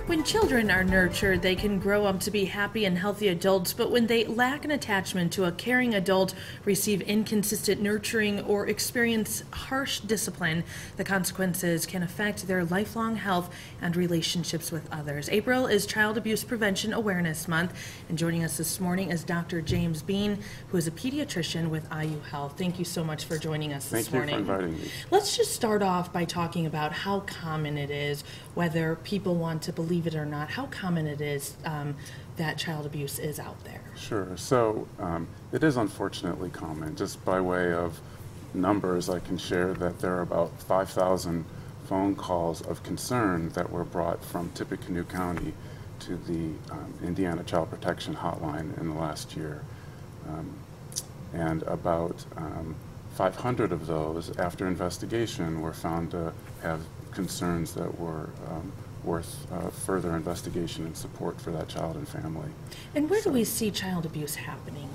When children are nurtured, they can grow up to be happy and healthy adults, but when they lack an attachment to a caring adult, receive inconsistent nurturing, or experience harsh discipline, the consequences can affect their lifelong health and relationships with others. April is Child Abuse Prevention Awareness Month, and joining us this morning is Dr. James Bean, who is a pediatrician with IU Health. Thank you so much for joining us this morning. Thank you for inviting me. Let's just start off by talking about how common it is, whether people want to believe it or not, how common it is that child abuse is out there. Sure. So it is unfortunately common. Just by way of numbers, I can share that there are about 5,000 phone calls of concern that were brought from Tippecanoe County to the Indiana Child Protection Hotline in the last year. And about 500 of those, after investigation, were found to have concerns that were worth further investigation and support for that child and family. And where do we see child abuse happening?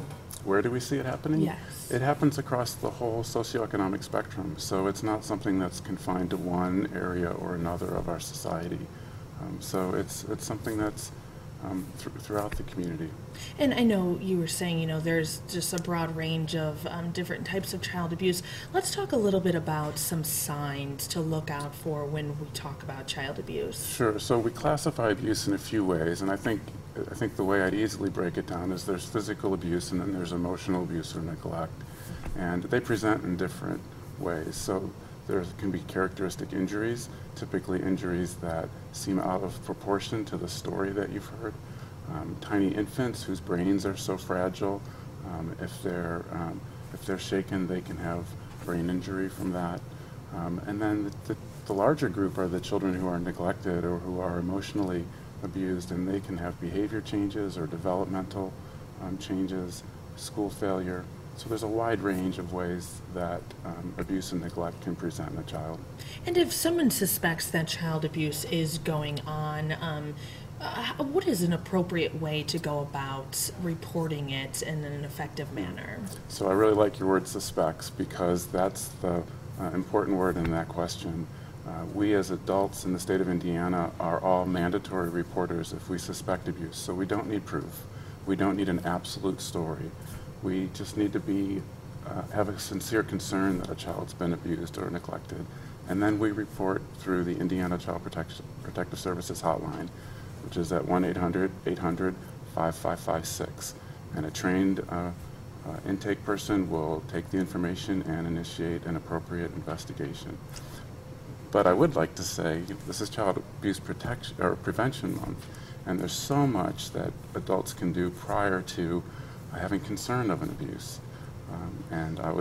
Where do we see it happening? Yes. It happens across the whole socioeconomic spectrum, so it's not something that's confined to one area or another of our society. So it's something that's throughout the community. And I know you were saying, there's just a broad range of different types of child abuse. Let's talk a little bit about some signs to look out for when we talk about child abuse. Sure. So we classify abuse in a few ways, and I think the way I'd easily break it down is there's physical abuse and then there's emotional abuse or neglect, and they present in different ways. So there can be characteristic injuries, typically injuries that seem out of proportion to the story that you've heard. Tiny infants whose brains are so fragile, if they're shaken, they can have brain injury from that. And then the larger group are the children who are neglected or who are emotionally abused, and they can have behavior changes or developmental changes, school failure. So there's a wide range of ways that abuse and neglect can present in a child. And if someone suspects that child abuse is going on, what is an appropriate way to go about reporting it in an effective manner? So I really like your word suspects, because that's the important word in that question. We as adults in the state of Indiana are all mandatory reporters if we suspect abuse. So we don't need proof. We don't need an absolute story. We just need to have a sincere concern that a child's been abused or neglected. And then we report through the Indiana Child Protective Services hotline, which is at 1-800-800-5556. And a trained intake person will take the information and initiate an appropriate investigation. But I would like to say this is Child Abuse Prevention Month, and there's so much that adults can do prior to having concern of an abuse. And I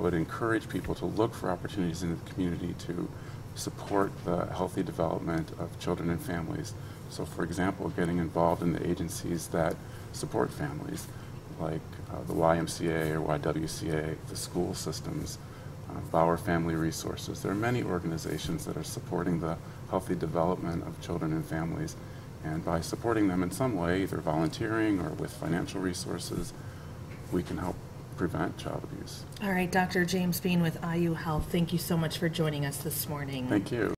would encourage people to look for opportunities in the community to support the healthy development of children and families. So for example, getting involved in the agencies that support families, like the YMCA or YWCA, the school systems, Bauer Family Resources. There are many organizations that are supporting the healthy development of children and families. And by supporting them in some way, either volunteering or with financial resources, we can help prevent child abuse. All right, Dr. James Bean with IU Health, thank you so much for joining us this morning. Thank you.